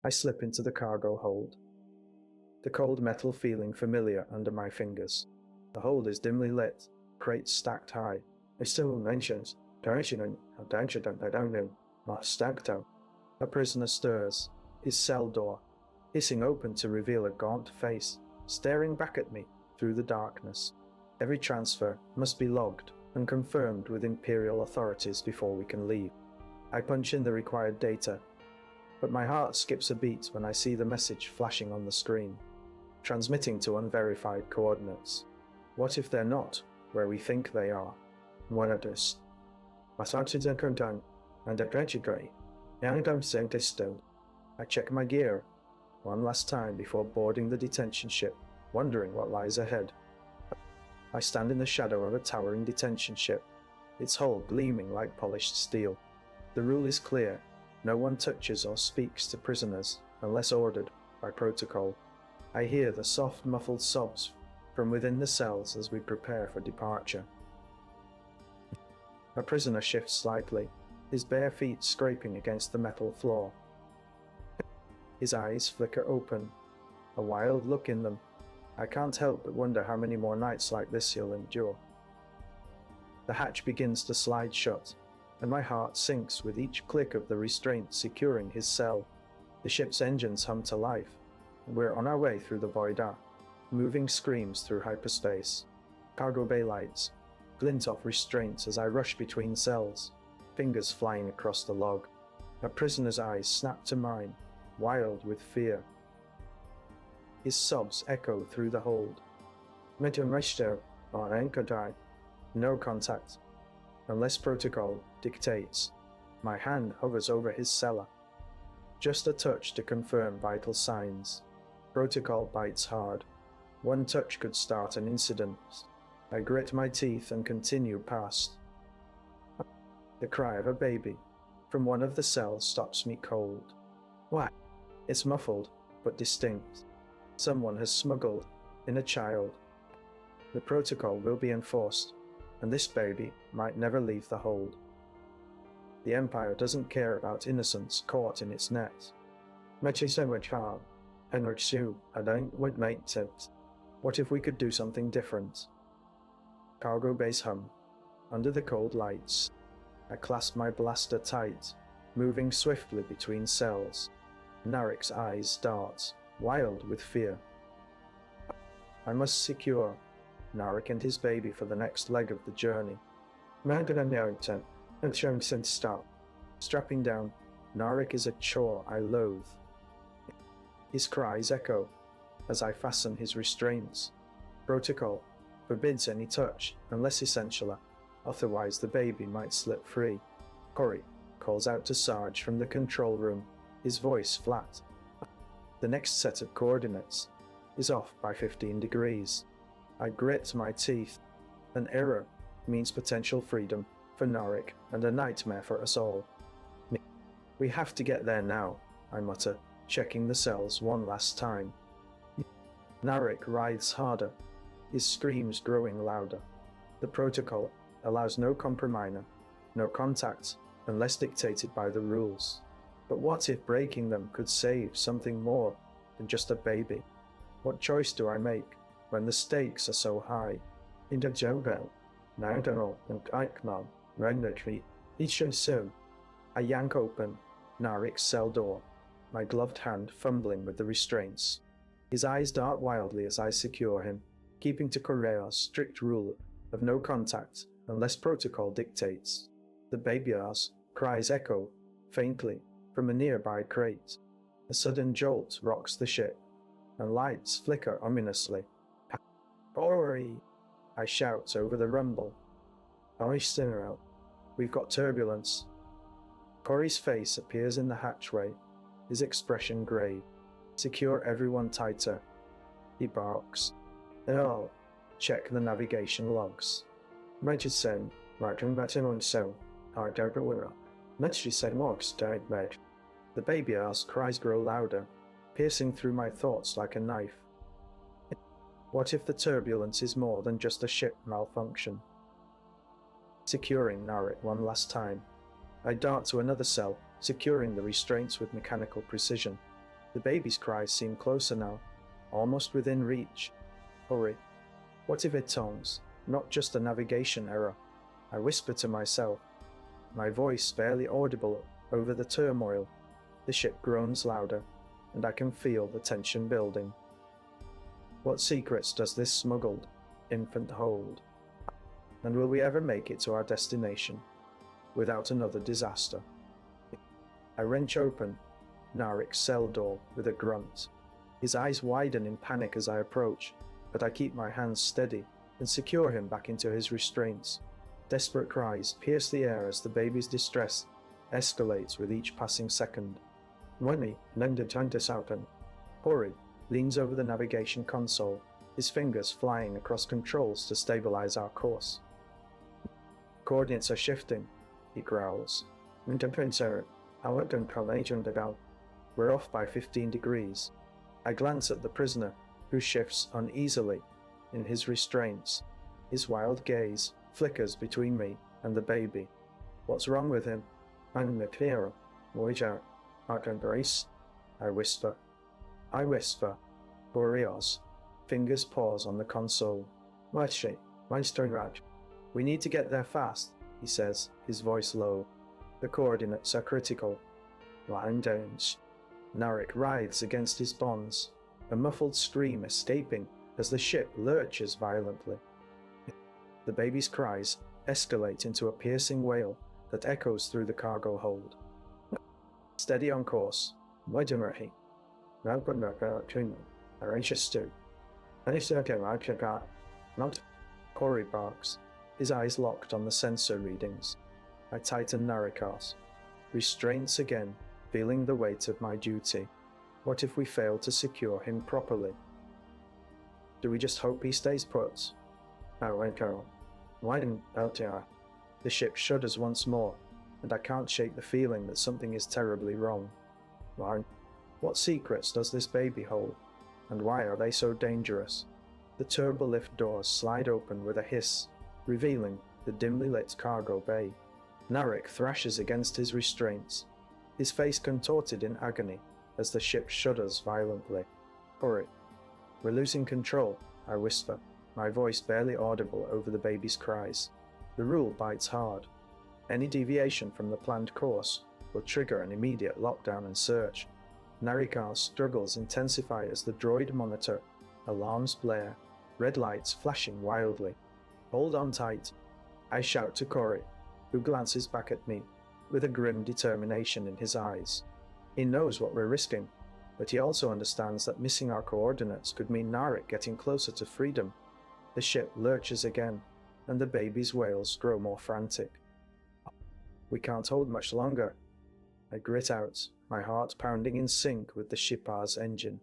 I slip into the cargo hold, the cold metal feeling familiar under my fingers. The hold is dimly lit, crates stacked high. It still mentions, stacked out. A prisoner stirs, his cell door, hissing open to reveal a gaunt face, staring back at me through the darkness. Every transfer must be logged and confirmed with Imperial authorities before we can leave. I punch in the required data, but my heart skips a beat when I see the message flashing on the screen, transmitting to unverified coordinates. What if they're not where we think they are? One of us. I check my gear one last time before boarding the detention ship, wondering what lies ahead. I stand in the shadow of a towering detention ship, its hull gleaming like polished steel. The rule is clear: no one touches or speaks to prisoners unless ordered by protocol. I hear the soft, muffled sobs from within the cells as we prepare for departure. A prisoner shifts slightly, his bare feet scraping against the metal floor. His eyes flicker open, a wild look in them. I can't help but wonder how many more nights like this he'll endure. The hatch begins to slide shut, and my heart sinks with each click of the restraint securing his cell. The ship's engines hum to life, and we're on our way through the void, moving screams through hyperspace. Cargo bay lights glint off restraints as I rush between cells, fingers flying across the log. A prisoner's eyes snap to mine, wild with fear. His sobs echo through the hold. No contact, unless protocol dictates. My hand hovers over his cellar. Just a touch to confirm vital signs. Protocol bites hard. One touch could start an incident. I grit my teeth and continue past. The cry of a baby from one of the cells stops me cold. Why? It's muffled, but distinct. Someone has smuggled in a child. The protocol will be enforced, and this baby might never leave the hold. The Empire doesn't care about innocents caught in its net. What if we could do something different? Cargo base hum. Under the cold lights, I clasp my blaster tight, moving swiftly between cells. Narek's eyes dart, wild with fear. I must secure Narek and his baby for the next leg of the journey. Strapping down, Narek is a chore I loathe. His cries echo as I fasten his restraints. Protocol forbids any touch unless essential, otherwise the baby might slip free. Corey calls out to Sarge from the control room, his voice flat. The next set of coordinates is off by 15 degrees. I grit my teeth. An error means potential freedom for Narek and a nightmare for us all. We have to get there now, I mutter, checking the cells one last time. Narek writhes harder, his screams growing louder. The protocol allows no compromise, no contact, unless dictated by the rules. But what if breaking them could save something more than just a baby? What choice do I make when the stakes are so high? In the jungle, Naudano and Eichmann, Rendertree, each soon. I yank open Narek's cell door, my gloved hand fumbling with the restraints. His eyes dart wildly as I secure him, keeping to Correa's strict rule of no contact unless protocol dictates. The baby's cries echo faintly from a nearby crate. A sudden jolt rocks the ship, and lights flicker ominously. Corey! I shout over the rumble. Out. We've got turbulence. Corey's face appears in the hatchway, his expression grave. Secure everyone tighter. He barks. Oh, check the navigation logs. Murchison, marking button on so. Hard over winner. Murchison logs died mate. The baby's cries grow louder, piercing through my thoughts like a knife. What if the turbulence is more than just a ship malfunction? Securing Narek one last time, I dart to another cell, securing the restraints with mechanical precision. The baby's cries seem closer now, almost within reach. Hurry. What if it tones? Not just a navigation error. I whisper to myself, my voice barely audible over the turmoil. The ship groans louder, and I can feel the tension building. What secrets does this smuggled infant hold? And will we ever make it to our destination without another disaster? I wrench open Narek's cell door with a grunt. His eyes widen in panic as I approach, but I keep my hands steady and secure him back into his restraints. Desperate cries pierce the air as the baby's distress escalates with each passing second. Money Nundatundasauten. Hori leans over the navigation console, his fingers flying across controls to stabilize our course. Coordinates are shifting, he growls. We're off by 15 degrees. I glance at the prisoner, who shifts uneasily in his restraints. His wild gaze flickers between me and the baby. What's wrong with him? I'm Imperial. I whisper. Boreos. Fingers pause on the console. We need to get there fast, he says, his voice low. The coordinates are critical. Narek writhes against his bonds, a muffled scream escaping as the ship lurches violently. The baby's cries escalate into a piercing wail that echoes through the cargo hold. Steady on course. Corey barks, his eyes locked on the sensor readings. I tighten Narikos. Restraints again, feeling the weight of my duty. What if we fail to secure him properly? Do we just hope he stays put? The ship shudders once more, and I can't shake the feeling that something is terribly wrong. What secrets does this baby hold, and why are they so dangerous? The turbolift doors slide open with a hiss, revealing the dimly lit cargo bay. Narek thrashes against his restraints, his face contorted in agony as the ship shudders violently. Hurry. We're losing control, I whisper, my voice barely audible over the baby's cries. The rule bites hard. Any deviation from the planned course will trigger an immediate lockdown and search. Narikar's struggles intensify as the droid monitor alarms blare, red lights flashing wildly. Hold on tight, I shout to Corey, who glances back at me with a grim determination in his eyes. He knows what we're risking, but he also understands that missing our coordinates could mean Narek getting closer to freedom. The ship lurches again, and the baby's wails grow more frantic. We can't hold much longer. I grit out, my heart pounding in sync with the Shippar's engine.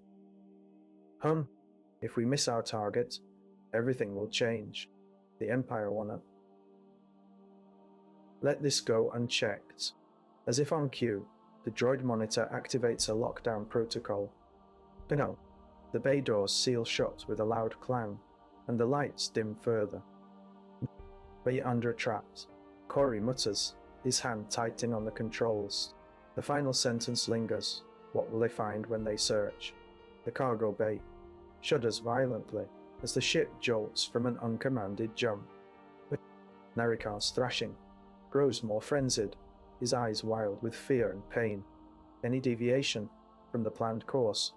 If we miss our target, everything will change. The Empire wanna. Let this go unchecked. As if on cue, the droid monitor activates a lockdown protocol. The bay doors seal shut with a loud clang, and the lights dim further. We're under trapped, Corey mutters, his hand tightening on the controls. The final sentence lingers. What will they find when they search? The cargo bay shudders violently as the ship jolts from an uncommanded jump. Narikar's thrashing grows more frenzied, his eyes wild with fear and pain. Any deviation from the planned course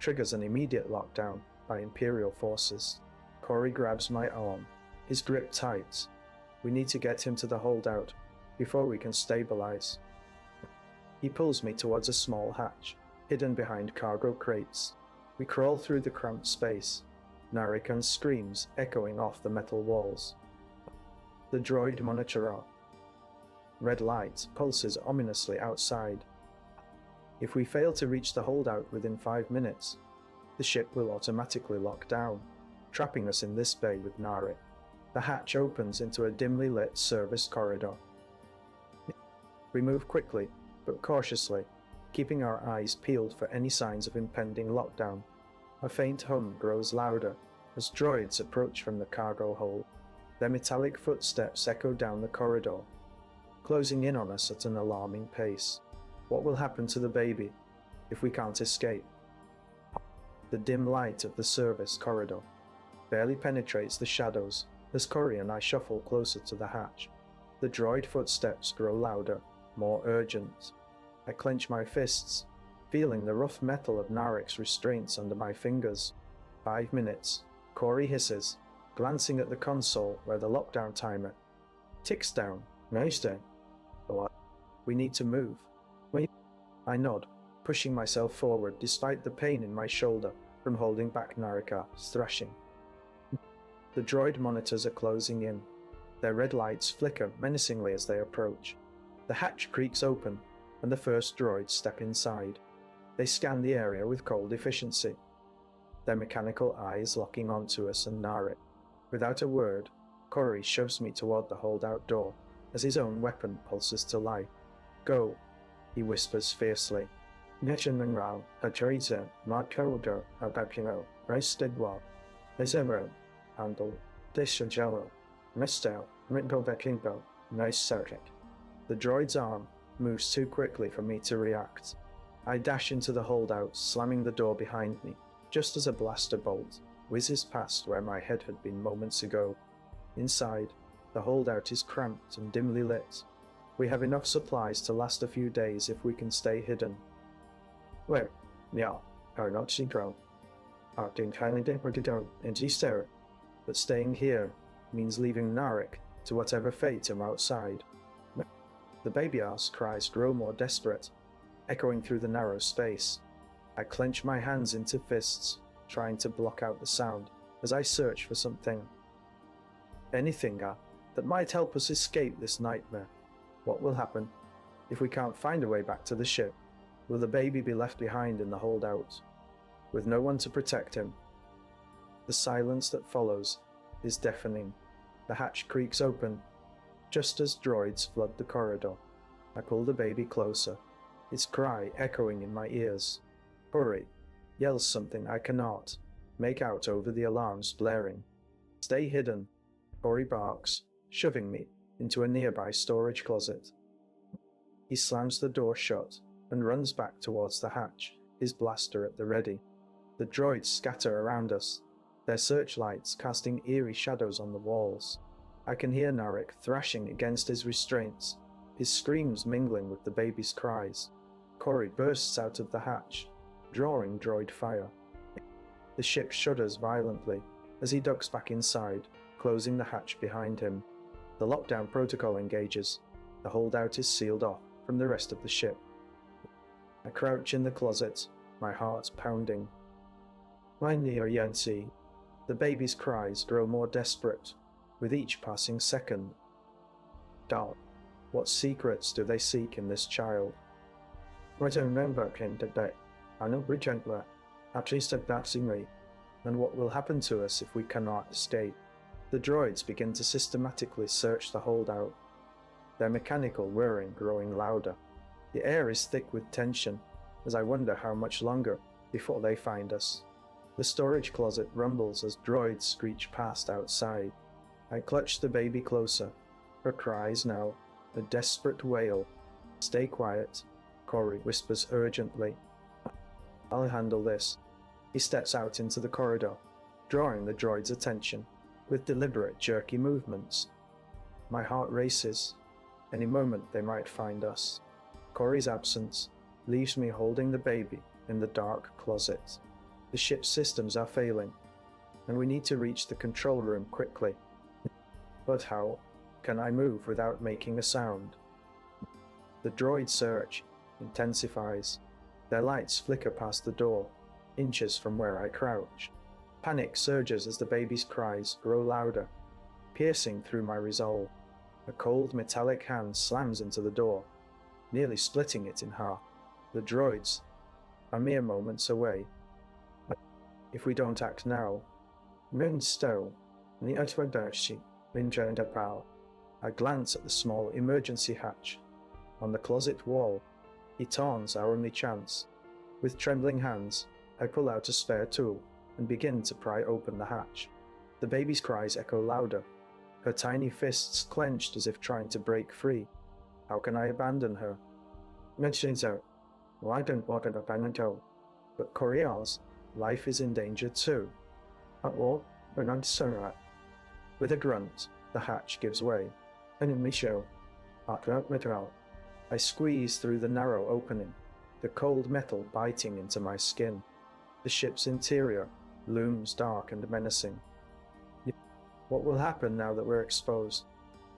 triggers an immediate lockdown by Imperial forces. Corey grabs my arm, his grip tight. We need to get him to the holdout before we can stabilize. He pulls me towards a small hatch, hidden behind cargo crates. We crawl through the cramped space, Narikan's screams echoing off the metal walls. The droid monitor off. Red light pulses ominously outside. If we fail to reach the holdout within 5 minutes, the ship will automatically lock down, trapping us in this bay with Narek. The hatch opens into a dimly lit service corridor. We move quickly, but cautiously, keeping our eyes peeled for any signs of impending lockdown. A faint hum grows louder as droids approach from the cargo hold. Their metallic footsteps echo down the corridor, closing in on us at an alarming pace. What will happen to the baby if we can't escape. The dim light of the service corridor barely penetrates the shadows as Corey and I shuffle closer to the hatch. The droid footsteps grow louder, more urgent. I clench my fists, feeling the rough metal of Narek's restraints under my fingers. 5 minutes. Corey hisses, glancing at the console where the lockdown timer ticks down. Nice day. We need to move. Wait. I nod, pushing myself forward despite the pain in my shoulder from holding back Nareka's thrashing. The droid monitors are closing in. Their red lights flicker menacingly as they approach. The hatch creaks open, and the first droids step inside. They scan the area with cold efficiency, their mechanical eyes locking onto us and Narek. Without a word, Corey shoves me toward the holdout door as his own weapon pulses to life. Go, he whispers fiercely. Handle nice circuit. The droid's arm moves too quickly for me to react. I dash into the holdout, slamming the door behind me, just as a blaster bolt whizzes past where my head had been moments ago. Inside, the holdout is cramped and dimly lit. We have enough supplies to last a few days if we can stay hidden. Well, yeah, are not synchro. Are entirely different in Easter, but staying here means leaving Narek to whatever fate am outside. The baby-ass cries grow more desperate, echoing through the narrow space. I clench my hands into fists, trying to block out the sound as I search for anything that might help us escape this nightmare. What will happen if we can't find a way back to the ship? Will the baby be left behind in the holdout, with no one to protect him? The silence that follows is deafening. The hatch creaks open, just as droids flood the corridor. I pull the baby closer, its cry echoing in my ears. Hurry, yells something I cannot make out over the alarms blaring. Stay hidden, Corey barks, shoving me into a nearby storage closet. He slams the door shut and runs back towards the hatch, his blaster at the ready. The droids scatter around us, their searchlights casting eerie shadows on the walls. I can hear Narek thrashing against his restraints, his screams mingling with the baby's cries. Corey bursts out of the hatch, drawing droid fire. The ship shudders violently as he ducks back inside, closing the hatch behind him. The lockdown protocol engages. The holdout is sealed off from the rest of the ship. I crouch in the closet, my heart pounding. Finally, Yancy. The baby's cries grow more desperate with each passing second. Dark. What secrets do they seek in this child? What I remember came today. I know Bridgentler, at least abductingly, and what will happen to us if we cannot escape. The droids begin to systematically search the holdout, their mechanical whirring growing louder. The air is thick with tension, as I wonder how much longer before they find us. The storage closet rumbles as droids screech past outside. I clutch the baby closer, her cries now a desperate wail. Stay quiet, Corey whispers urgently. I'll handle this. He steps out into the corridor, drawing the droid's attention with deliberate jerky movements. My heart races. Any moment they might find us. Corey's absence leaves me holding the baby in the dark closet. The ship's systems are failing, and we need to reach the control room quickly. But how can I move without making a sound? The droid search intensifies. Their lights flicker past the door, inches from where I crouch. Panic surges as the baby's cries grow louder, piercing through my resolve. A cold metallic hand slams into the door, nearly splitting it in half. The droids are mere moments away. If we don't act now, I glance at the small emergency hatch on the closet wall. It taunts our only chance. With trembling hands, I pull out a spare tool and begin to pry open the hatch. The baby's cries echo louder, her tiny fists clenched as if trying to break free. How can I abandon her? Well, I don't want to abandon Joe, but Corial's life is in danger too. All, but not Surat. With a grunt, the hatch gives way, and in Micho, after material, I squeeze through the narrow opening, the cold metal biting into my skin. The ship's interior looms dark and menacing. What will happen now that we're exposed?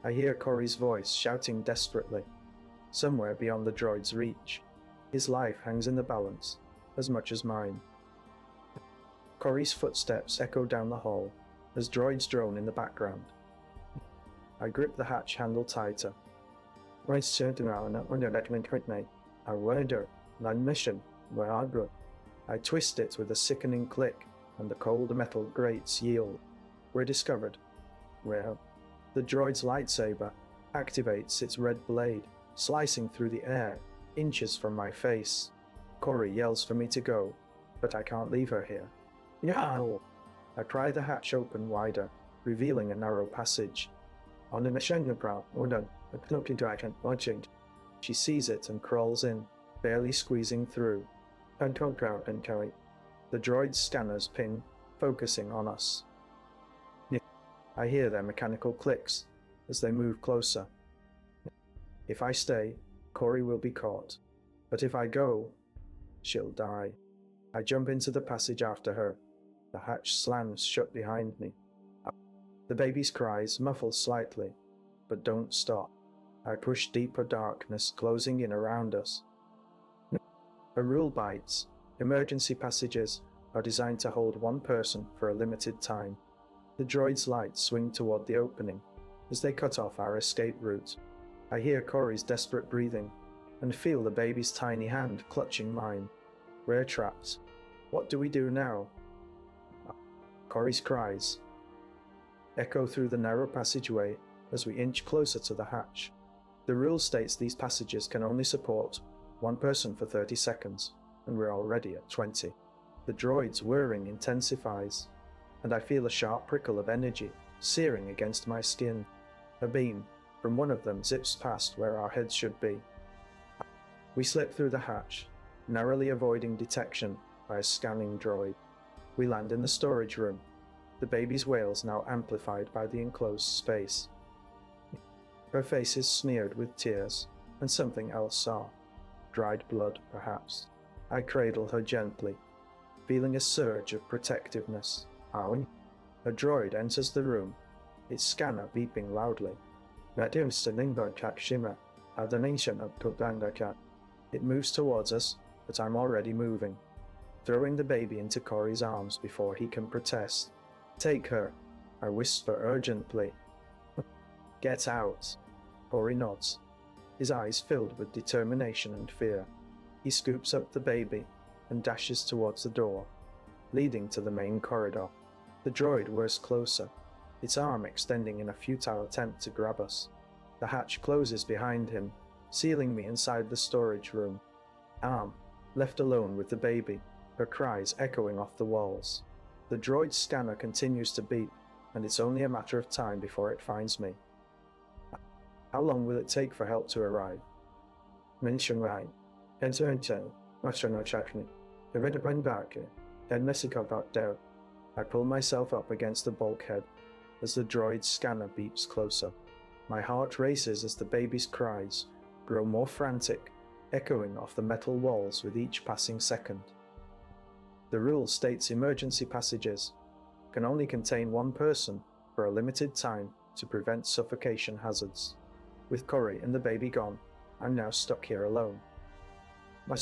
I hear Corey's voice shouting desperately. Somewhere beyond the droid's reach, his life hangs in the balance, as much as mine. Corey's footsteps echo down the hall, as droids drone in the background. I grip the hatch handle tighter. I wonder, my mission, where I go. I twist it with a sickening click, and the cold metal grates yield. We're discovered. Well, the droid's lightsaber activates its red blade, slicing through the air, inches from my face. Corey yells for me to go, but I can't leave her here. No! I pry the hatch open wider, revealing a narrow passage. On the machine brow, watching. She sees it and crawls in, barely squeezing through. The droid's scanners ping, focusing on us. I hear their mechanical clicks as they move closer. If I stay, Corey will be caught. But if I go, she'll die. I jump into the passage after her. The hatch slams shut behind me. The baby's cries muffle slightly, but don't stop. I push deeper darkness closing in around us. A rule bites. Emergency passages are designed to hold one person for a limited time. The droid's lights swing toward the opening as they cut off our escape route. I hear Corey's desperate breathing and feel the baby's tiny hand clutching mine. We're trapped. What do we do now? Corey's cries echo through the narrow passageway as we inch closer to the hatch. The rule states these passages can only support one person for 30 seconds, and we're already at 20. The droid's whirring intensifies, and I feel a sharp prickle of energy searing against my skin. A beam from one of them zips past where our heads should be. We slip through the hatch, narrowly avoiding detection by a scanning droid. We land in the storage room, the baby's wails now amplified by the enclosed space. Her face is smeared with tears, and something else saw. Dried blood, perhaps. I cradle her gently, feeling a surge of protectiveness. A droid enters the room, its scanner beeping loudly. It moves towards us, but I'm already moving, throwing the baby into Corey's arms before he can protest. Take her, I whisper urgently. Get out. Corey nods, his eyes filled with determination and fear. He scoops up the baby and dashes towards the door, leading to the main corridor. The droid whirs closer, its arm extending in a futile attempt to grab us. The hatch closes behind him, sealing me inside the storage room. Left alone with the baby, her cries echoing off the walls. The droid's scanner continues to beep, and it's only a matter of time before it finds me. How long will it take for help to arrive? Mention right. Enter into National Chutney. The red run back, then Mexico got down. I pull myself up against the bulkhead as the droid's scanner beeps closer. My heart races as the baby's cries grow more frantic, echoing off the metal walls with each passing second. The rule states emergency passages can only contain one person for a limited time to prevent suffocation hazards. With Corey and the baby gone, I'm now stuck here alone. My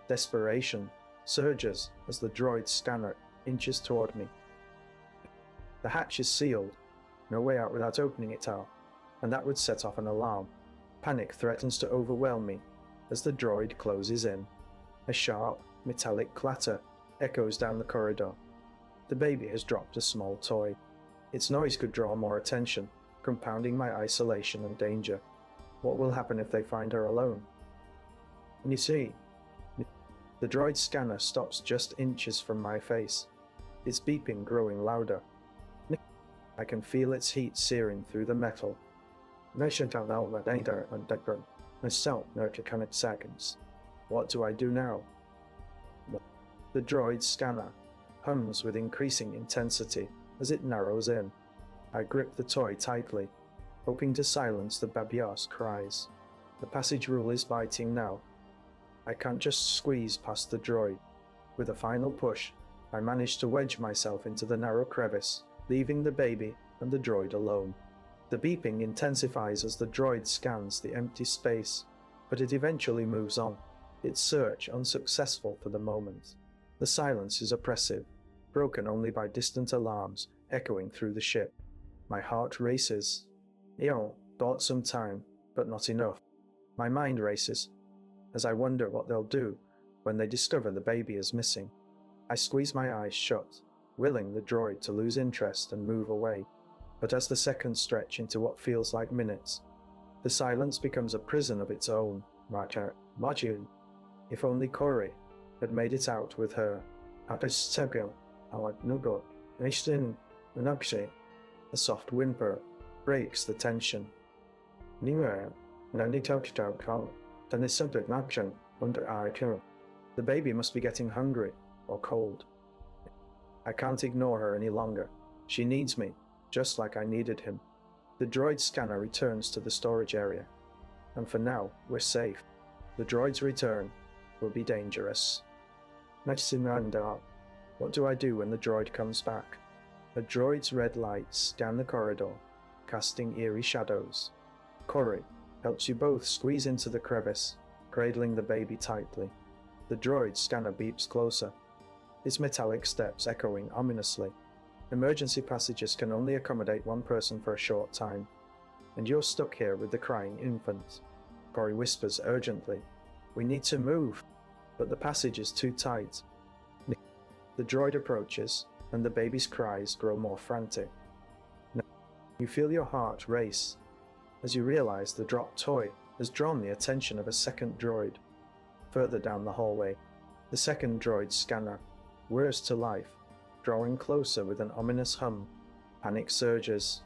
desperation surges as the droid's scanner inches toward me. The hatch is sealed, no way out without opening it out, and that would set off an alarm. Panic threatens to overwhelm me as the droid closes in. A sharp, metallic clatter echoes down the corridor. The baby has dropped a small toy. Its noise could draw more attention, compounding my isolation and danger. What will happen if they find her alone? And you see, the droid's scanner stops just inches from my face, its beeping growing louder. I can feel its heat searing through the metal. Myself nurture seconds. What do I do now? The droid scanner hums with increasing intensity as it narrows in. I grip the toy tightly, hoping to silence the baby's cries. The passage rule is biting now. I can't just squeeze past the droid. With a final push, I manage to wedge myself into the narrow crevice, leaving the baby and the droid alone. The beeping intensifies as the droid scans the empty space, but it eventually moves on, its search unsuccessful for the moment. The silence is oppressive, broken only by distant alarms echoing through the ship. My heart races. Thought some time, but not enough. My mind races, as I wonder what they'll do when they discover the baby is missing. I squeeze my eyes shut, willing the droid to lose interest and move away. But as the seconds stretch into what feels like minutes, the silence becomes a prison of its own. If only Corey had made it out with her. A soft whimper breaks the tension. The baby must be getting hungry or cold. I can't ignore her any longer. She needs me, just like I needed him. The droid scanner returns to the storage area, and for now, we're safe. The droid's return will be dangerous. What do I do when the droid comes back? A droid's red lights scan the corridor, casting eerie shadows. Corey helps you both squeeze into the crevice, cradling the baby tightly. The droid scanner beeps closer, its metallic steps echoing ominously. Emergency passages can only accommodate one person for a short time, and you're stuck here with the crying infant. Corey whispers urgently, "We need to move," but the passage is too tight. The droid approaches, and the baby's cries grow more frantic. You feel your heart race as you realize the dropped toy has drawn the attention of a second droid. Further down the hallway, the second droid's scanner whirs to life, drawing closer with an ominous hum. Panic surges.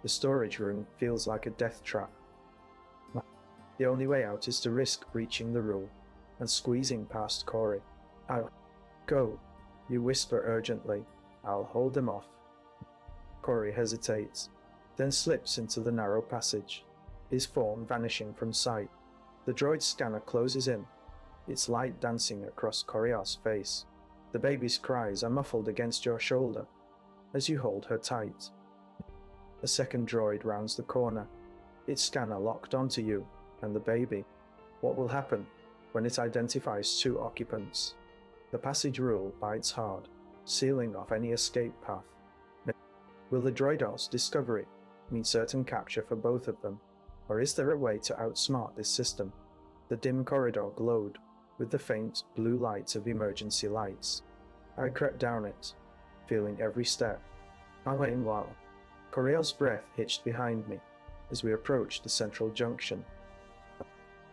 The storage room feels like a death trap. The only way out is to risk breaching the rule and squeezing past Corey. "I'll go," you whisper urgently. "I'll hold them off." Corey hesitates, then slips into the narrow passage, his form vanishing from sight. The droid's scanner closes in, its light dancing across Corey's face. The baby's cries are muffled against your shoulder as you hold her tight. A second droid rounds the corner, its scanner locked onto you and the baby. What will happen when it identifies two occupants? The passage rule bites hard, sealing off any escape path. Will the droid's discovery mean certain capture for both of them, or is there a way to outsmart this system? The dim corridor glowed with the faint blue light of emergency lights. I crept down it, feeling every step. Meanwhile, Corio's breath hitched behind me as we approached the central junction.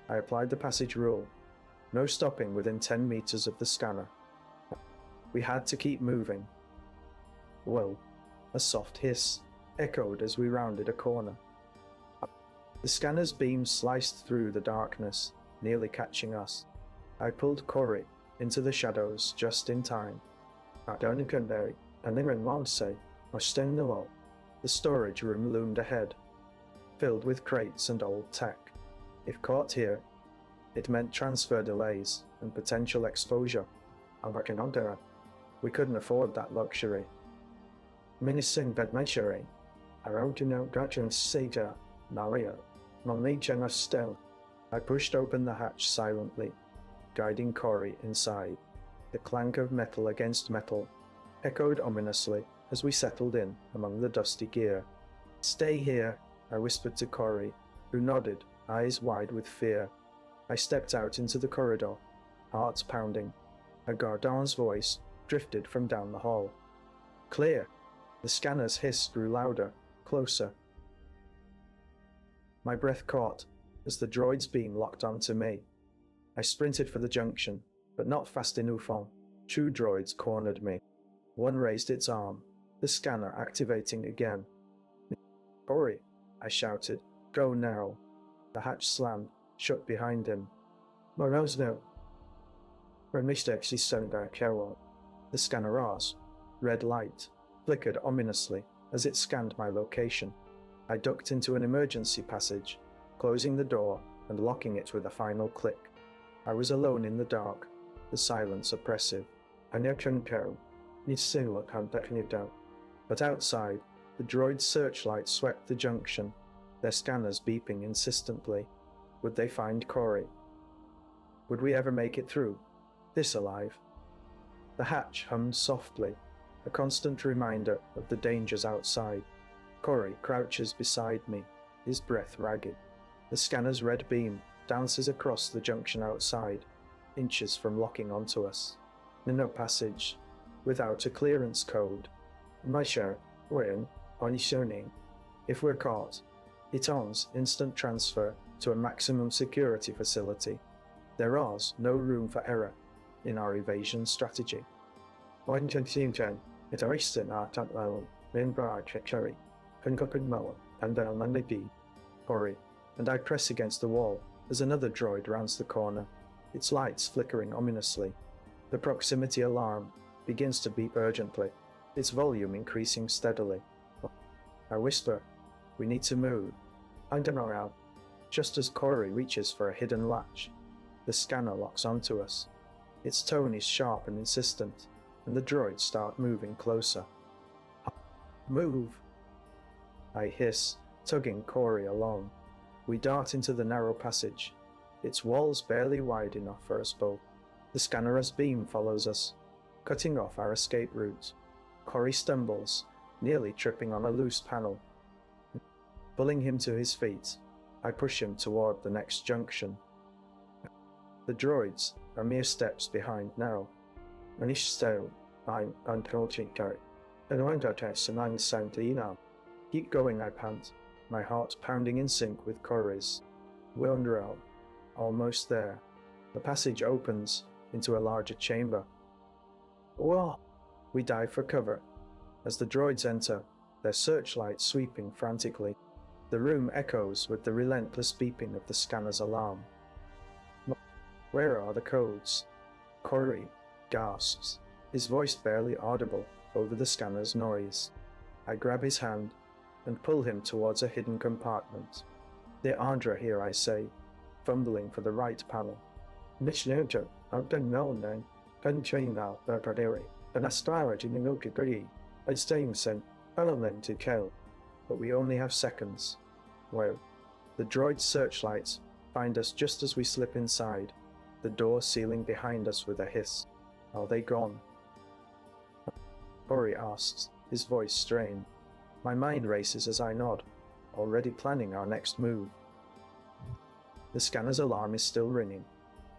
I applied the passage rule, no stopping within 10 meters of the scanner. We had to keep moving. Well, a soft hiss echoed as we rounded a corner. The scanner's beam sliced through the darkness, nearly catching us. I pulled Corey into the shadows just in time. The storage room loomed ahead, filled with crates and old tech. If caught here, it meant transfer delays and potential exposure. We couldn't afford that luxury. Menacing bedmeasuring. I pushed open the hatch silently, guiding Corey inside. The clank of metal against metal echoed ominously as we settled in among the dusty gear. "Stay here," I whispered to Corey, who nodded, eyes wide with fear. I stepped out into the corridor, heart pounding. A Gardon's voice drifted from down the hall. "Clear!" The scanner's hiss grew louder, closer. My breath caught as the droid's beam locked onto me. I sprinted for the junction, but not fast enough. Two droids cornered me. One raised its arm, the scanner activating again. "Corey," I shouted, "go now." The hatch slammed, shut behind him. "Morozno, When Mr. Xisonda Kerwell, the scanner R's red light flickered ominously as it scanned my location. I ducked into an emergency passage, closing the door and locking it with a final click. I was alone in the dark, the silence oppressive. I now couldn't go. But outside, the droid's searchlight swept the junction, their scanners beeping insistently. Would they find Corey? Would we ever make it through? This alive? The hatch hummed softly, a constant reminder of the dangers outside. Corey crouches beside me, his breath ragged. The scanner's red beam dances across the junction outside, inches from locking onto us. No passage, without a clearance code. Maisha, when, on name. If we're caught, it owns instant transfer to a maximum security facility. There is no room for error in our evasion strategy. It arrested our Tatlow, Minbride Cherry, Pinkopin Mower, and then Monday B. Corey, and I press against the wall as another droid rounds the corner, its lights flickering ominously. The proximity alarm begins to beep urgently, its volume increasing steadily. I whisper, we need to move. I don't know how. Just as Corey reaches for a hidden latch, the scanner locks onto us. Its tone is sharp and insistent, and the droids start moving closer. Move! I hiss, tugging Corey along. We dart into the narrow passage, its walls barely wide enough for us both. The scanner's beam follows us, cutting off our escape route. Corey stumbles, nearly tripping on a loose panel. Pulling him to his feet, I push him toward the next junction. The droids are mere steps behind now. Manish stone, I'm uncultured, and I'm test and I'm Santina. Keep going, I pant, my heart pounding in sync with Corey's. We're under out, almost there. The passage opens into a larger chamber. Whoa! We dive for cover. As the droids enter, their searchlights sweeping frantically. The room echoes with the relentless beeping of the scanner's alarm. Where are the codes? Corey gasps, his voice barely audible over the scanner's noise. I grab his hand and pull him towards a hidden compartment. There aren't here, I say, fumbling for the right panel. Nishnunja, I've done no then. Can train now, Bertaderi, and astrology in the milky degree. I'd staying sent, element to kill. But we only have seconds. Well, the droid's searchlights find us just as we slip inside, the door sealing behind us with a hiss. Are they gone? Corey asks, his voice strained. My mind races as I nod, already planning our next move. The scanner's alarm is still ringing,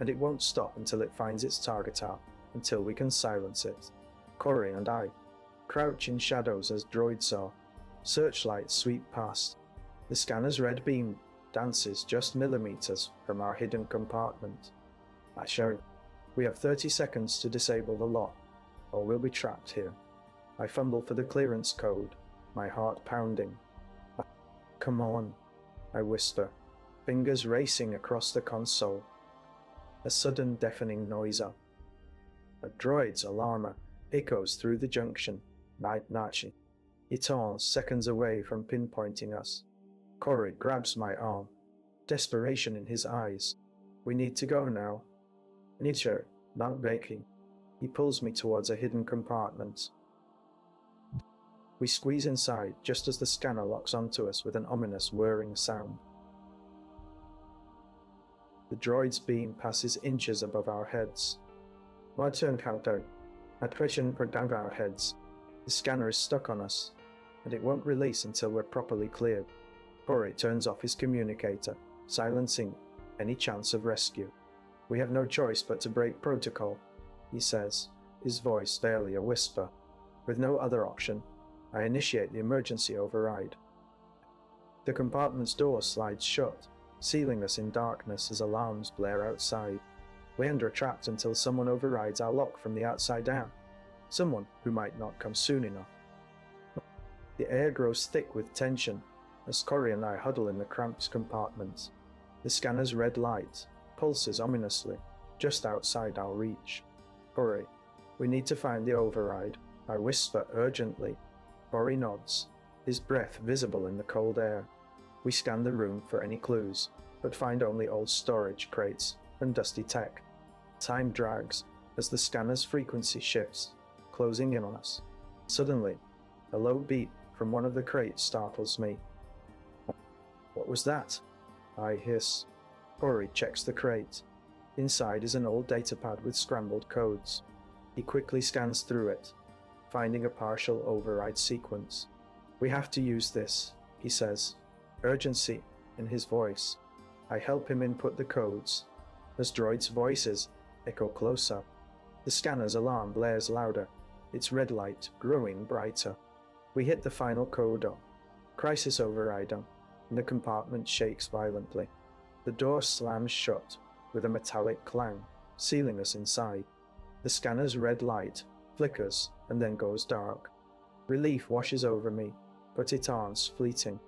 and it won't stop until it finds its target out, until we can silence it. Corey and I crouch in shadows as droids saw. Searchlights sweep past. The scanner's red beam dances just millimeters from our hidden compartment. I shout, we have 30 seconds to disable the lock, or we'll be trapped here. I fumble for the clearance code, my heart pounding. Come on, I whisper, fingers racing across the console. A sudden deafening noise up. A droid's alarmer echoes through the junction, night Nachi. It turns seconds away from pinpointing us. Corey grabs my arm, desperation in his eyes. We need to go now. Nietzsche, not baking. He pulls me towards a hidden compartment. We squeeze inside just as the scanner locks onto us with an ominous whirring sound. The droid's beam passes inches above our heads. My turn countdown. At pressure for down our heads. The scanner is stuck on us, and it won't release until we're properly cleared. Corey turns off his communicator, silencing any chance of rescue. We have no choice but to break protocol, he says, his voice barely a whisper. With no other option, I initiate the emergency override. The compartment's door slides shut, sealing us in darkness as alarms blare outside. We are trapped until someone overrides our lock from the outside down, someone who might not come soon enough. The air grows thick with tension as Corey and I huddle in the cramped compartment. The scanner's red light pulses ominously, just outside our reach. Hurry, we need to find the override, I whisper urgently. Corey nods, his breath visible in the cold air. We scan the room for any clues, but find only old storage crates and dusty tech. Time drags as the scanner's frequency shifts, closing in on us. Suddenly, a low beep from one of the crates startles me. What was that? I hiss. Corey checks the crate. Inside is an old datapad with scrambled codes. He quickly scans through it, finding a partial override sequence. We have to use this, he says, urgency in his voice. I help him input the codes. As droids' voices echo closer, the scanner's alarm blares louder, its red light growing brighter. We hit the final code, crisis override, and the compartment shakes violently. The door slams shut with a metallic clang, sealing us inside. The scanner's red light flickers and then goes dark. Relief washes over me, but it arms fleeting.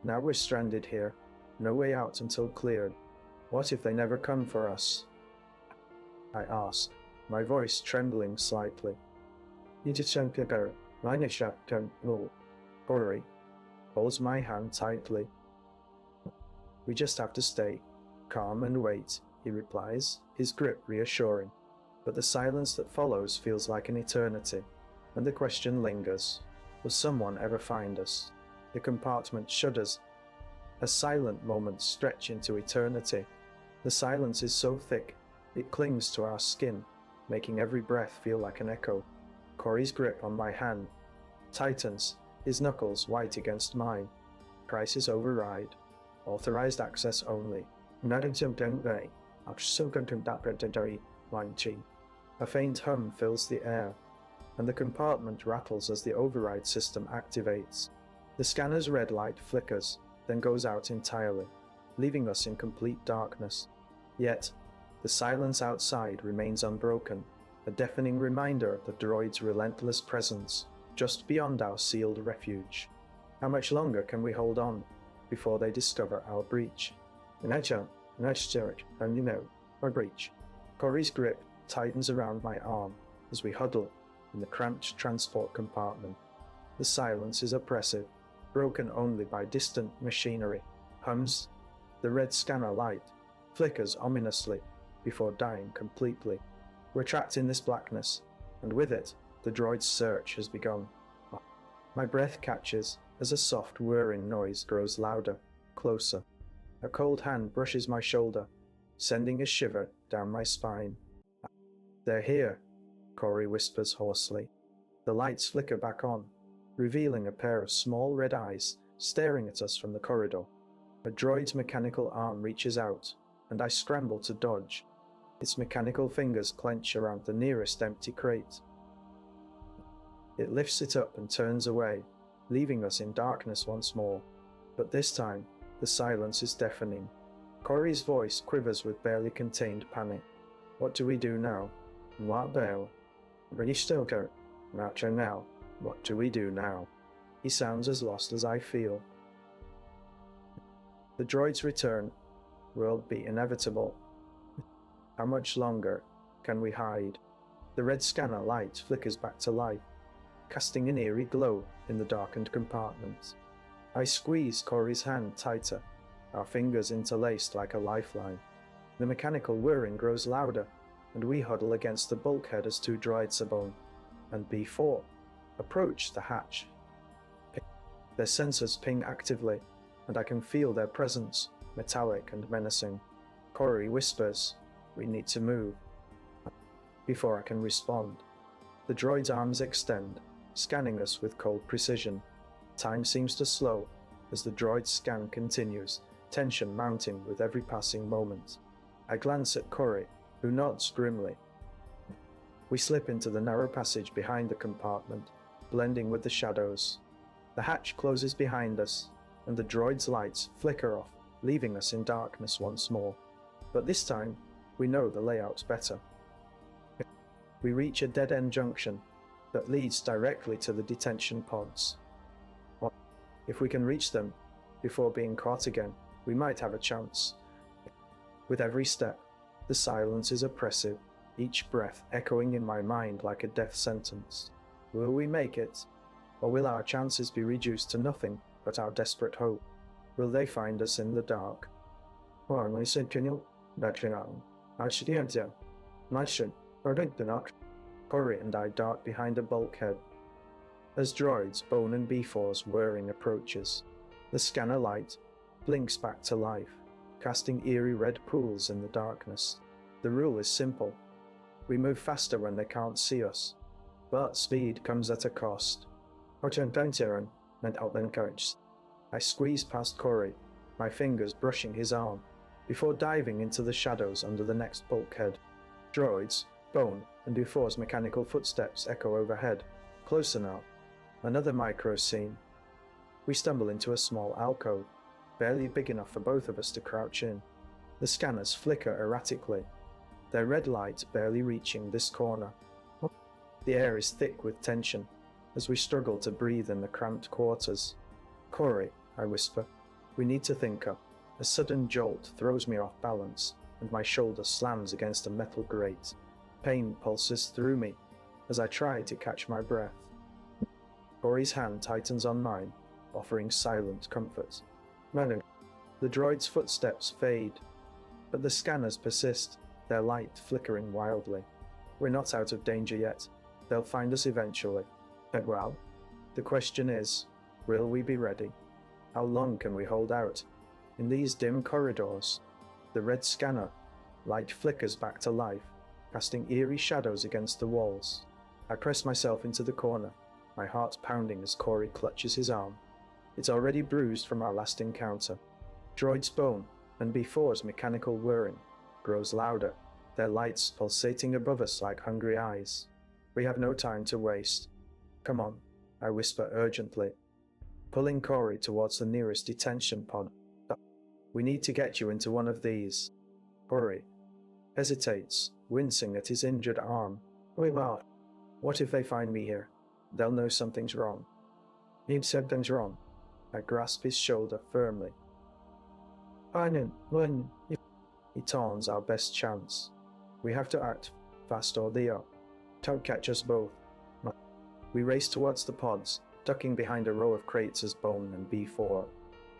Now we're stranded here, no way out until cleared. What if they never come for us? I ask, my voice trembling slightly. Corey holds my hand tightly. We just have to stay calm and wait, he replies, his grip reassuring. But the silence that follows feels like an eternity, and the question lingers. Will someone ever find us? The compartment shudders as silent moments stretch into eternity. The silence is so thick, it clings to our skin, making every breath feel like an echo. Corey's grip on my hand tightens, his knuckles white against mine. Crisis override. Authorized access only. A faint hum fills the air, and the compartment rattles as the override system activates. The scanner's red light flickers, then goes out entirely, leaving us in complete darkness. Yet, the silence outside remains unbroken, a deafening reminder of the droid's relentless presence just beyond our sealed refuge. How much longer can we hold on before they discover our breach? Our breach. Corey's grip tightens around my arm as we huddle in the cramped transport compartment. The silence is oppressive, broken only by distant machinery. Hums. The red scanner light flickers ominously before dying completely. We're trapped in this blackness, and with it, the droid's search has begun. My breath catches as a soft whirring noise grows louder, closer. A cold hand brushes my shoulder, sending a shiver down my spine. They're here, Corey whispers hoarsely. The lights flicker back on, revealing a pair of small red eyes staring at us from the corridor. A droid's mechanical arm reaches out, and I scramble to dodge. Its mechanical fingers clench around the nearest empty crate. It lifts it up and turns away, leaving us in darkness once more. But this time, the silence is deafening. Corey's voice quivers with barely contained panic. What do we do now? What do we do now? He sounds as lost as I feel. The droid's return will be inevitable. How much longer can we hide? The red scanner light flickers back to life, casting an eerie glow in the darkened compartment. I squeeze Corey's hand tighter, our fingers interlaced like a lifeline. The mechanical whirring grows louder, and we huddle against the bulkhead as two droids aboard, and B4 approach the hatch. Their sensors ping actively, and I can feel their presence, metallic and menacing. Corey whispers, "We need to move." Before I can respond, the droid's arms extend, scanning us with cold precision. Time seems to slow as the droid's scan continues, tension mounting with every passing moment. I glance at Corey, who nods grimly. We slip into the narrow passage behind the compartment, blending with the shadows. The hatch closes behind us, and the droid's lights flicker off, leaving us in darkness once more. But this time, we know the layout better. We reach a dead-end junction that leads directly to the detention pods. If we can reach them before being caught again, we might have a chance. With every step, The silence is oppressive, each breath echoing in my mind like a death sentence. Will we make it? Or will our chances be reduced to nothing but our desperate hope? Will they find us in the dark? Corey and I dart behind a bulkhead. As droids, Bone and B4's whirring approaches, the scanner light blinks back to life, casting eerie red pools in the darkness. The rule is simple. We move faster when they can't see us, but speed comes at a cost. I squeeze past Corey, my fingers brushing his arm, before diving into the shadows under the next bulkhead. Droids, Bone, and B4's mechanical footsteps echo overhead. Closer now. Another micro scene. We stumble into a small alcove, barely big enough for both of us to crouch in. The scanners flicker erratically, their red light barely reaching this corner. The air is thick with tension as we struggle to breathe in the cramped quarters. Corey, I whisper, we need to think up. A sudden jolt throws me off balance, and my shoulder slams against a metal grate. Pain pulses through me as I try to catch my breath. Corey's hand tightens on mine, offering silent comfort. The droid's footsteps fade, but the scanners persist, their light flickering wildly. We're not out of danger yet. They'll find us eventually. And well, the question is, will we be ready? How long can we hold out? In these dim corridors, the red scanner light flickers back to life, casting eerie shadows against the walls. I press myself into the corner, my heart pounding as Corey clutches his arm. It's already bruised from our last encounter. Droid's Bone and B4's mechanical whirring grows louder, their lights pulsating above us like hungry eyes. We have no time to waste. Come on, I whisper urgently, pulling Corey towards the nearest detention pod. We need to get you into one of these. Corey hesitates, wincing at his injured arm. What if they find me here? They'll know something's wrong. Something's wrong. I grasp his shoulder firmly. He taunts our best chance. We have to act fast or they don't catch us both. We race towards the pods, ducking behind a row of crates as Bone and B4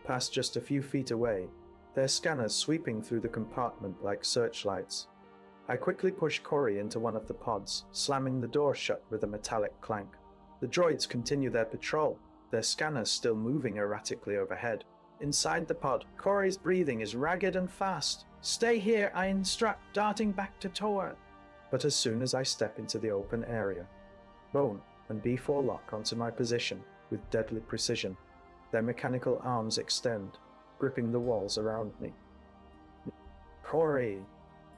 pass just a few feet away, their scanners sweeping through the compartment like searchlights. I quickly push Corey into one of the pods, slamming the door shut with a metallic clank. The droids continue their patrol, their scanners still moving erratically overhead. Inside the pod, Corey's breathing is ragged and fast. Stay here, I instruct, darting back to tower. But as soon as I step into the open area, Bone and B4 lock onto my position with deadly precision. Their mechanical arms extend, gripping the walls around me. Corey!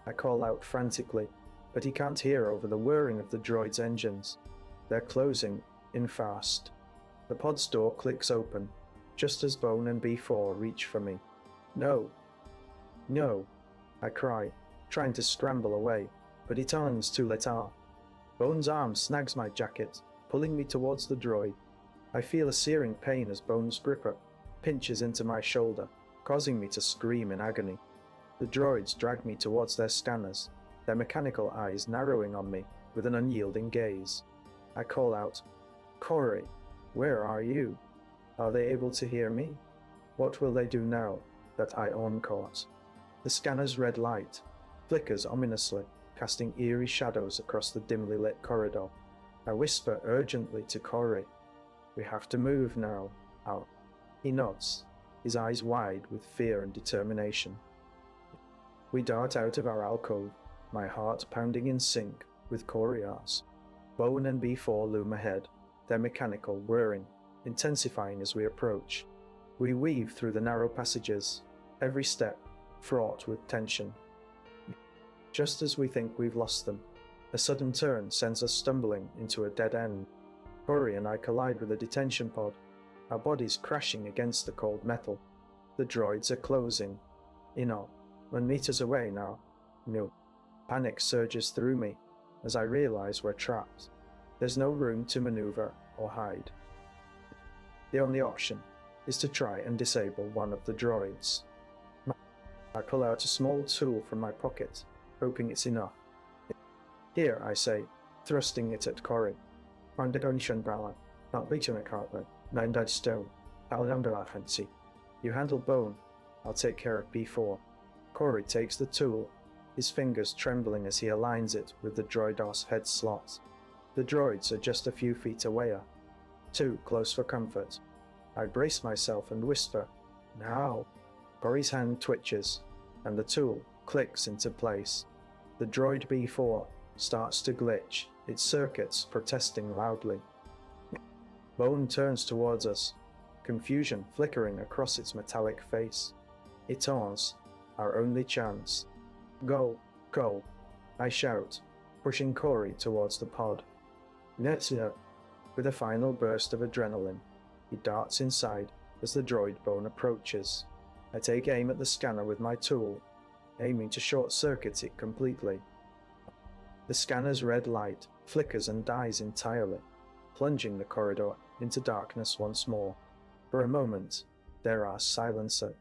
I call out frantically, but he can't hear over the whirring of the droid's engines. They're closing in fast. The pod's door clicks open, just as Bone and B4 reach for me. No! No! I cry, trying to scramble away, but he turns too late. Bone's arm snags my jacket, pulling me towards the droid. I feel a searing pain as Bone's gripper pinches into my shoulder, causing me to scream in agony. The droids drag me towards their scanners, their mechanical eyes narrowing on me with an unyielding gaze. I call out, Corey, where are you? Are they able to hear me? What will they do now that I own court? The scanner's red light flickers ominously, casting eerie shadows across the dimly lit corridor. I whisper urgently to Corey, we have to move now. Out. He nods, his eyes wide with fear and determination. We dart out of our alcove, my heart pounding in sync with Corey's. Bone and B4 loom ahead, their mechanical whirring, intensifying as we approach. We weave through the narrow passages, every step fraught with tension. Just as we think we've lost them, a sudden turn sends us stumbling into a dead end. Corey and I collide with a detention pod, our bodies crashing against the cold metal. The droids are closing. 1 meters away now. No. Panic surges through me as I realize we're trapped. There's no room to maneuver or hide. The only option is to try and disable one of the droids. I pull out a small tool from my pocket hoping it's enough. Here, I say, thrusting it at Corey. Underbelly Brower, not beating a carpet, 9 dead stone. I'll under our fancy. You handle bone, I'll take care of B4. Corey takes the tool, his fingers trembling as he aligns it with the droid's head slot. The droids are just a few feet away, too close for comfort. I brace myself and whisper, now. Corey's hand twitches, and the tool clicks into place. The droid B4 starts to glitch, its circuits protesting loudly. Bone turns towards us, confusion flickering across its metallic face. It's ours, our only chance. Go, go, I shout, pushing Corey towards the pod. Netzia, with a final burst of adrenaline, he darts inside as the droid Bone approaches. I take aim at the scanner with my tool, aiming to short-circuit it completely. The scanner's red light flickers and dies entirely, plunging the corridor into darkness once more. For a moment, there are silencer.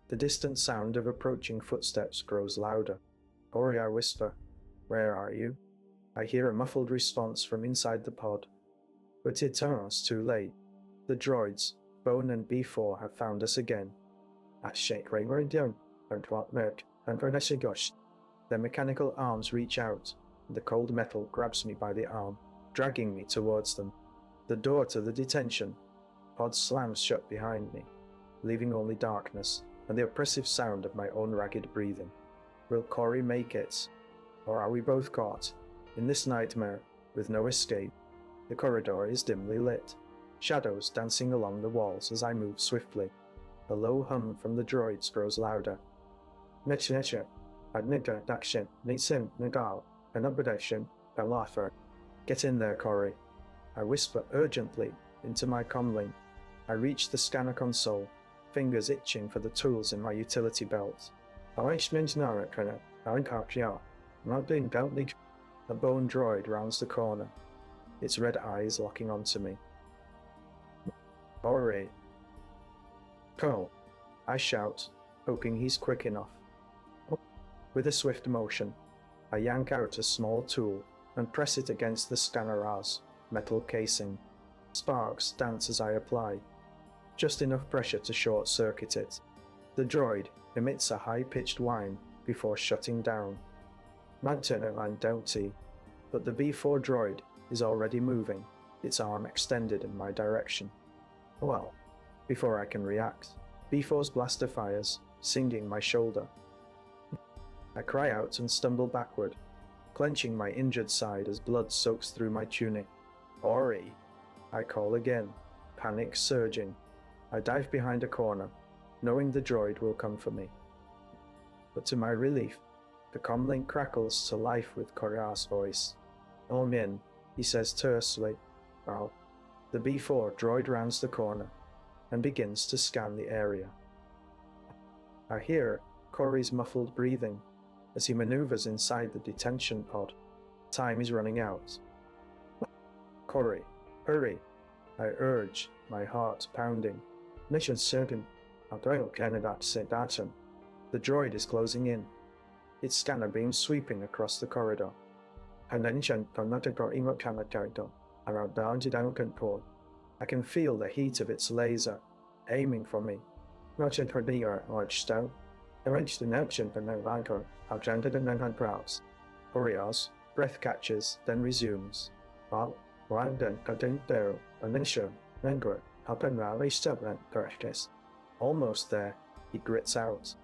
The distant sound of approaching footsteps grows louder. Corey, I whisper, where are you? I hear a muffled response from inside the pod. But it turns too late. The droids, Bone and B4, have found us again. I shake right where down, don't want milk, and for a gosh. Their mechanical arms reach out, and the cold metal grabs me by the arm, dragging me towards them. The door to the detention pod slams shut behind me, leaving only darkness and the oppressive sound of my own ragged breathing. Will Corey make it? Or are we both caught in this nightmare with no escape? The corridor is dimly lit, shadows dancing along the walls as I move swiftly. A low hum from the droids grows louder. Netcha, Adnita Dakshin, Nitsim, Nagal, and Updation, Balafer. Get in there, Corey. I whisper urgently into my comlink. I reach the scanner console, fingers itching for the tools in my utility belt. A Bone droid rounds the corner, its red eyes locking onto me. Corey. Cole, I shout, hoping he's quick enough. With a swift motion, I yank out a small tool and press it against the scanner's metal casing. Sparks dance as I apply, just enough pressure to short-circuit it. The droid emits a high-pitched whine before shutting down. Magternerland Doughty, but the B4 droid is already moving, its arm extended in my direction. Well, before I can react, B4's blaster fires, singing my shoulder. I cry out and stumble backward, clenching my injured side as blood soaks through my tunic. Ori! I call again, panic surging. I dive behind a corner, knowing the droid will come for me. But to my relief, the comlink crackles to life with Koryar's voice. "I'm in," he says tersely. "Oh." The B4 droid rounds the corner and begins to scan the area. I hear Corey's muffled breathing as he maneuvers inside the detention pod. Time is running out. Corey, hurry, I urge, my heart pounding. Mission certain. I'll dial Canada St. Atom. The droid is closing in, its scanner beam sweeping across the corridor. I can feel the heat of its laser, aiming for me. Koryar's breath catches, then resumes. Almost there, he grits out.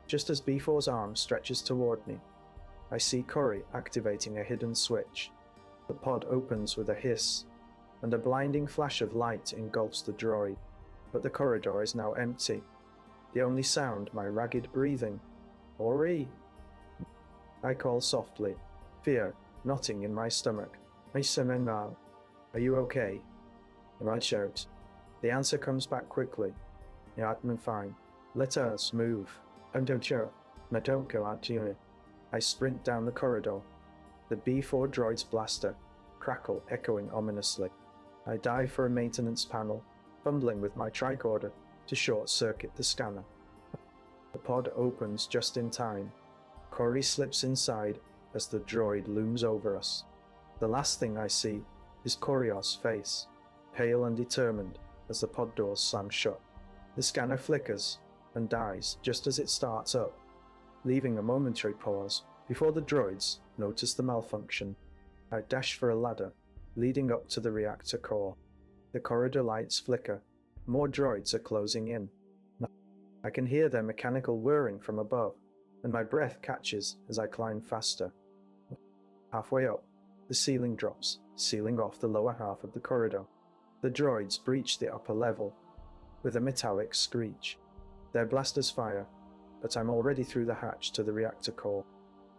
Just as B4's arm stretches toward me, I see Corey activating a hidden switch. The pod opens with a hiss, and a blinding flash of light engulfs the droid, but the corridor is now empty. The only sound, my ragged breathing. Ori! I call softly, fear knotting in my stomach. Are you okay? I shout. The answer comes back quickly. Yeah, I'm fine. Let us move. Don't go out to. I sprint down the corridor. The B4 droid's blaster crackle echoing ominously. I dive for a maintenance panel, fumbling with my tricorder to short-circuit the scanner. The pod opens just in time. Corey slips inside as the droid looms over us. The last thing I see is Corios's face, pale and determined as the pod doors slam shut. The scanner flickers and dies just as it starts up, leaving a momentary pause before the droids notice the malfunction. I dash for a ladder leading up to the reactor core. The corridor lights flicker. More droids are closing in. I can hear their mechanical whirring from above, and my breath catches as I climb faster. Halfway up, the ceiling drops, sealing off the lower half of the corridor. The droids breach the upper level with a metallic screech. Their blasters fire, but I'm already through the hatch to the reactor core.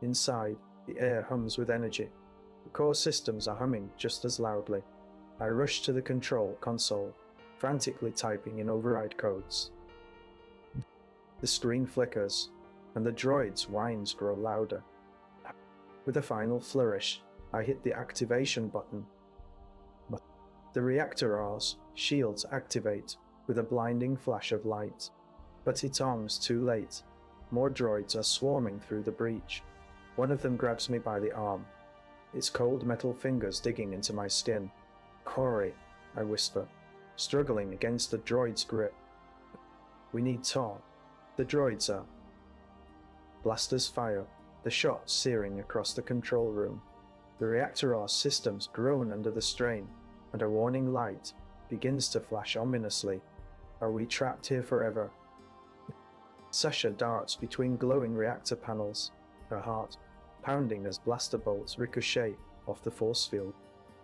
Inside, the air hums with energy. The core systems are humming just as loudly. I rush to the control console, frantically typing in override codes. The screen flickers, and the droid's whines grow louder. With a final flourish, I hit the activation button. The reactor's shields activate with a blinding flash of light. But it's almost too late. More droids are swarming through the breach. One of them grabs me by the arm, its cold metal fingers digging into my skin. "Corey," I whisper, struggling against the droid's grip. "We need talk." The droids are. Blasters fire, the shots searing across the control room. The reactor's systems groan under the strain, and a warning light begins to flash ominously. Are we trapped here forever? Sasha darts between glowing reactor panels, her heart pounding as blaster bolts ricochet off the force field.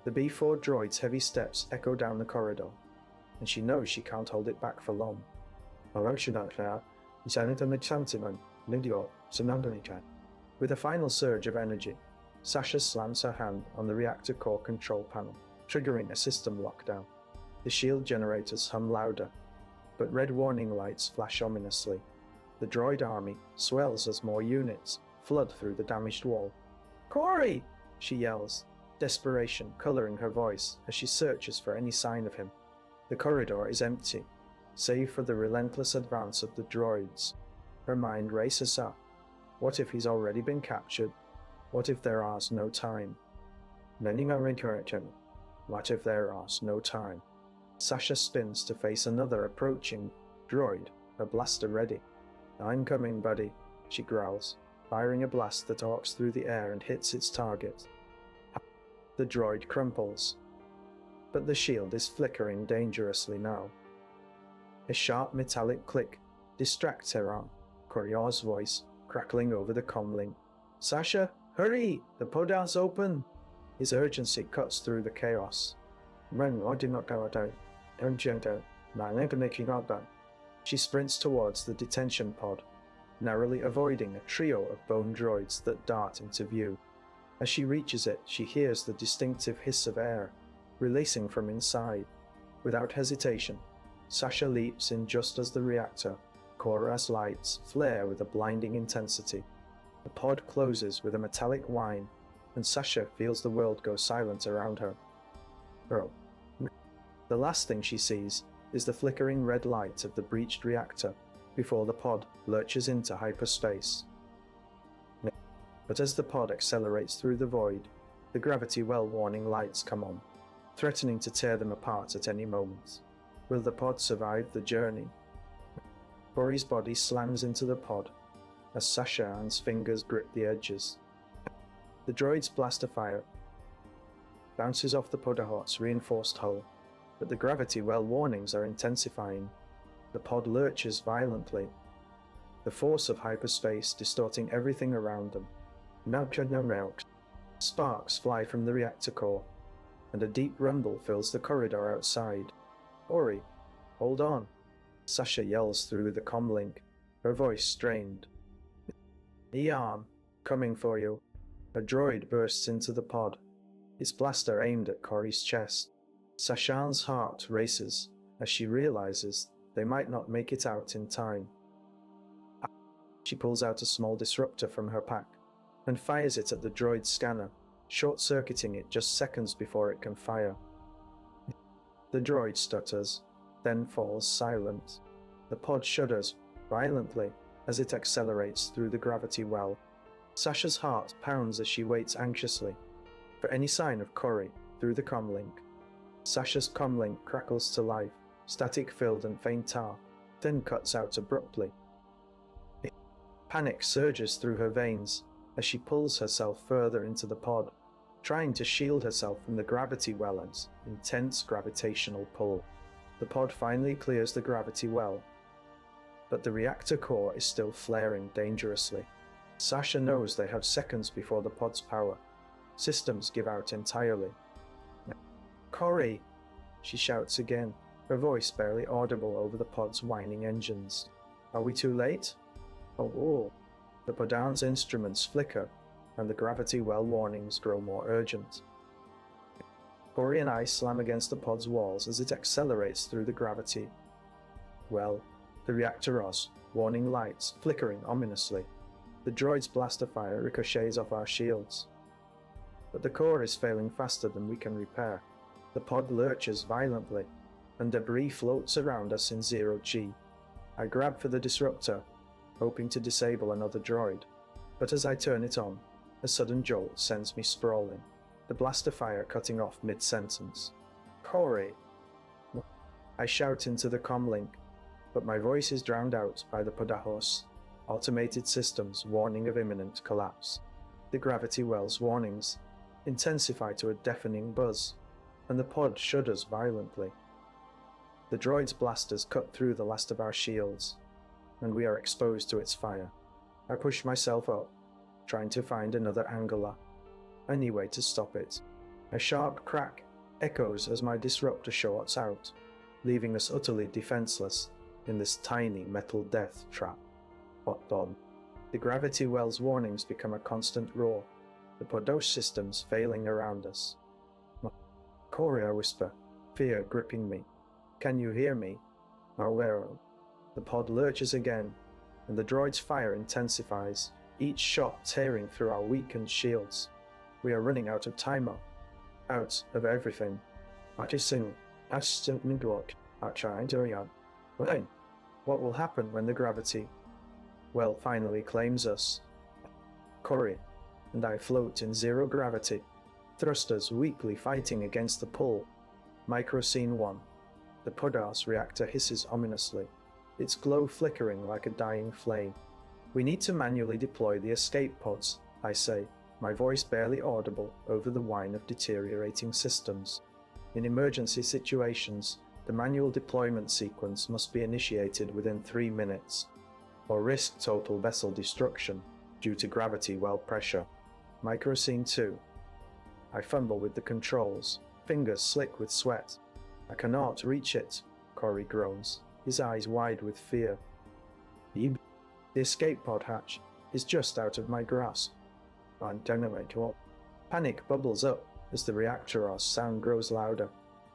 The B4 droid's heavy steps echo down the corridor, and she knows she can't hold it back for long. With a final surge of energy, Sasha slams her hand on the reactor core control panel, triggering a system lockdown. The shield generators hum louder, but red warning lights flash ominously. The droid army swells as more units flood through the damaged wall. "Corey!" she yells, desperation coloring her voice as she searches for any sign of him. The corridor is empty, save for the relentless advance of the droids. Her mind races up. What if he's already been captured? What if there is no time? What if there is no time? Sasha spins to face another approaching droid, her blaster ready. "I'm coming, buddy," she growls, firing a blast that arcs through the air and hits its target. The droid crumples, but the shield is flickering dangerously now. A sharp metallic click distracts her arm, Corios's voice crackling over the comlink. "Sasha, hurry! The pod's open!" His urgency cuts through the chaos. She sprints towards the detention pod, narrowly avoiding a trio of bone droids that dart into view. As she reaches it, she hears the distinctive hiss of air, releasing from inside. Without hesitation, Sasha leaps in just as the reactor core's lights flare with a blinding intensity. The pod closes with a metallic whine, and Sasha feels the world go silent around her. The last thing she sees is the flickering red light of the breached reactor before the pod lurches into hyperspace. But as the pod accelerates through the void, the gravity well warning lights come on, threatening to tear them apart at any moment. Will the pod survive the journey? Corey's body slams into the pod as Sasha's fingers grip the edges. The droid's blaster fire bounces off the podahot's reinforced hull, but the gravity well warnings are intensifying. The pod lurches violently, the force of hyperspace distorting everything around them. Sparks fly from the reactor core, and a deep rumble fills the corridor outside. "Corey, hold on," Sasha yells through the comlink, her voice strained. "Eon, coming for you." A droid bursts into the pod, its blaster aimed at Corey's chest. Sasha's heart races as she realizes they might not make it out in time. She pulls out a small disruptor from her pack and fires it at the droid's scanner, short-circuiting it just seconds before it can fire. The droid stutters, then falls silent. The pod shudders violently as it accelerates through the gravity well. Sasha's heart pounds as she waits anxiously for any sign of Corey through the comlink. Sasha's comlink crackles to life, static-filled and faint tar, then cuts out abruptly. Panic surges through her veins as she pulls herself further into the pod, trying to shield herself from the gravity well's intense gravitational pull. The pod finally clears the gravity well, but the reactor core is still flaring dangerously. Sasha knows they have seconds before the pod's power. Systems give out entirely. "Corey!" she shouts again, her voice barely audible over the pod's whining engines. "Are we too late?" Oh. The Podan's instruments flicker, and the gravity well warnings grow more urgent. Corey and I slam against the pod's walls as it accelerates through the gravity well, the reactor's warning lights flickering ominously. The droid's blaster fire ricochets off our shields. But the core is failing faster than we can repair. The pod lurches violently, and debris floats around us in zero-G. I grab for the disruptor, hoping to disable another droid, but as I turn it on, a sudden jolt sends me sprawling, the blaster fire cutting off mid-sentence. "Corey!" I shout into the comlink, but my voice is drowned out by the Podahos automated systems warning of imminent collapse. The gravity well's warnings intensify to a deafening buzz, and the pod shudders violently. The droid's blasters cut through the last of our shields, and we are exposed to its fire. I push myself up, trying to find another angular, any way to stop it. A sharp crack echoes as my disruptor shorts out, leaving us utterly defenseless in this tiny metal death trap. What then? The gravity well's warnings become a constant roar, the Podos systems failing around us. "Corey," I whisper, fear gripping me. "Can you hear me?" "Oh." The pod lurches again, and the droid's fire intensifies, each shot tearing through our weakened shields. We are running out of timer, out of everything. What will happen when the gravity well finally claims us? Corey and I float in zero gravity, thrusters weakly fighting against the pull. Micro Scene 1. The Podas reactor hisses ominously, its glow flickering like a dying flame. "We need to manually deploy the escape pods," I say, my voice barely audible over the whine of deteriorating systems. In emergency situations, the manual deployment sequence must be initiated within 3 minutes, or risk total vessel destruction due to gravity well pressure. Micro Scene 2. I fumble with the controls, fingers slick with sweat. "I cannot reach it," Corey groans, his eyes wide with fear. "The escape pod hatch is just out of my grasp." Panic bubbles up as the reactor's sound grows louder,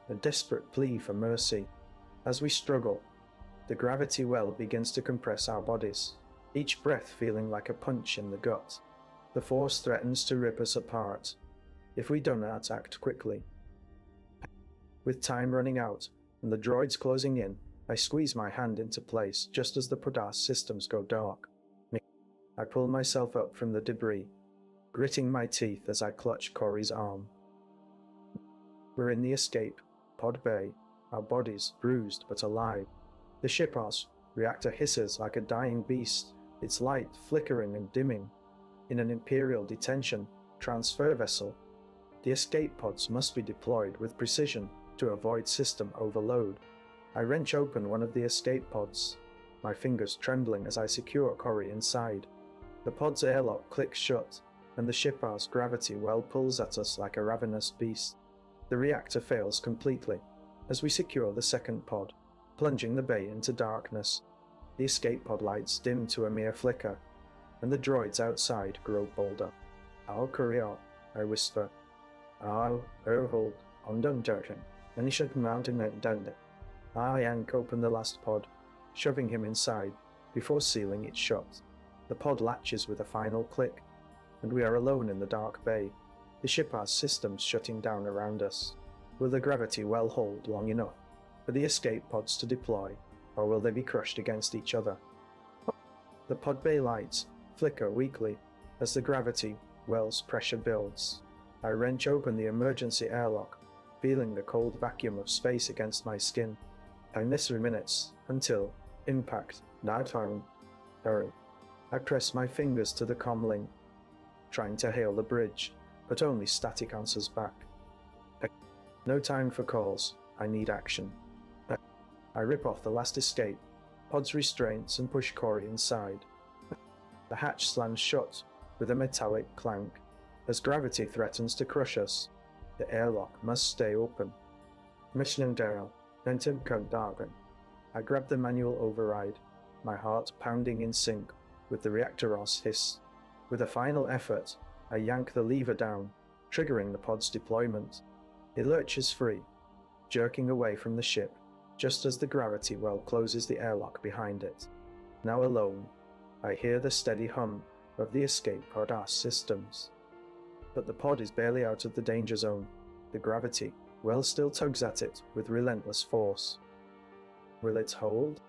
a desperate plea for mercy. As we struggle, the gravity well begins to compress our bodies, each breath feeling like a punch in the gut. The force threatens to rip us apart if we do not act quickly. With time running out and the droids closing in, I squeeze my hand into place just as the Podas systems go dark. I pull myself up from the debris, gritting my teeth as I clutch Corey's arm. We're in the escape pod bay, our bodies bruised but alive. The ship's reactor hisses like a dying beast, its light flickering and dimming. In an Imperial detention transfer vessel, the escape pods must be deployed with precision to avoid system overload. I wrench open one of the escape pods, my fingers trembling as I secure Corey inside. The pod's airlock clicks shut, and the ship's gravity well pulls at us like a ravenous beast. The reactor fails completely as we secure the second pod, plunging the bay into darkness. The escape pod lights dim to a mere flicker, and the droids outside grow bolder. "I'll courier," I whisper. "I'll hold undone Durkin, and he should mountain it down." I yank open the last pod, shoving him inside before sealing it shut. The pod latches with a final click, and we are alone in the dark bay, the ship's systems shutting down around us. Will the gravity well hold long enough for the escape pods to deploy, or will they be crushed against each other? The pod bay lights flicker weakly, As the gravity well's pressure builds, I wrench open the emergency airlock, feeling the cold vacuum of space against my skin. I miss for minutes until impact. Hurry. I press my fingers to the comlink, trying to hail the bridge, but only static answers back. No time for calls. I need action. I rip off the last escape, pod's restraints, and push Corey inside. The hatch slams shut with a metallic clank. As gravity threatens to crush us, the airlock must stay open. Mission Daryl, Nentim Dargan. I grab the manual override, my heart pounding in sync with the reactor's hiss. With a final effort, I yank the lever down, triggering the pod's deployment. It lurches free, jerking away from the ship, just as the gravity well closes the airlock behind it. Now alone, I hear the steady hum of the escape pod's systems. But the pod is barely out of the danger zone. The gravity well still tugs at it with relentless force. Will it hold?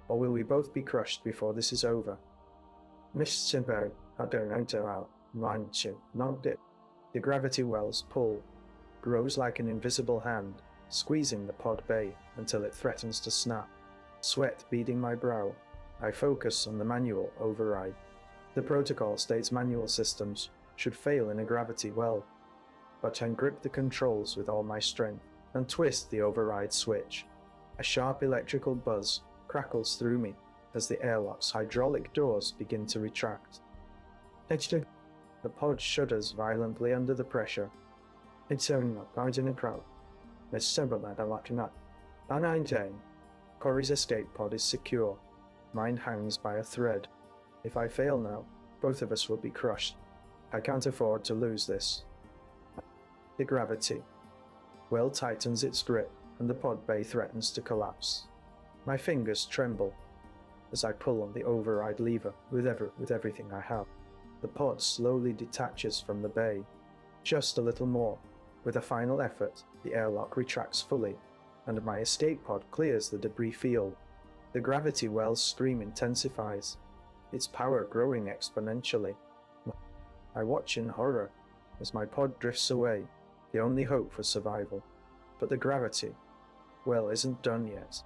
Or will we both be crushed before this is over? The gravity well's pull grows like an invisible hand, squeezing the pod bay until it threatens to snap. Sweat beading my brow, I focus on the manual override. The protocol states manual systems should fail in a gravity well, but I grip the controls with all my strength and twist the override switch. A sharp electrical buzz crackles through me as the airlock's hydraulic doors begin to retract. The pod shudders violently under the pressure. Corey's escape pod is secure. Mine hangs by a thread. If I fail now, both of us will be crushed. I can't afford to lose this. The gravity well tightens its grip and the pod bay threatens to collapse. My fingers tremble as I pull on the override lever with everything I have. The pod slowly detaches from the bay. Just a little more. With a final effort, the airlock retracts fully, and my escape pod clears the debris field. The gravity well's scream intensifies, its power growing exponentially. I watch in horror as my pod drifts away, the only hope for survival. But the gravity well isn't done yet.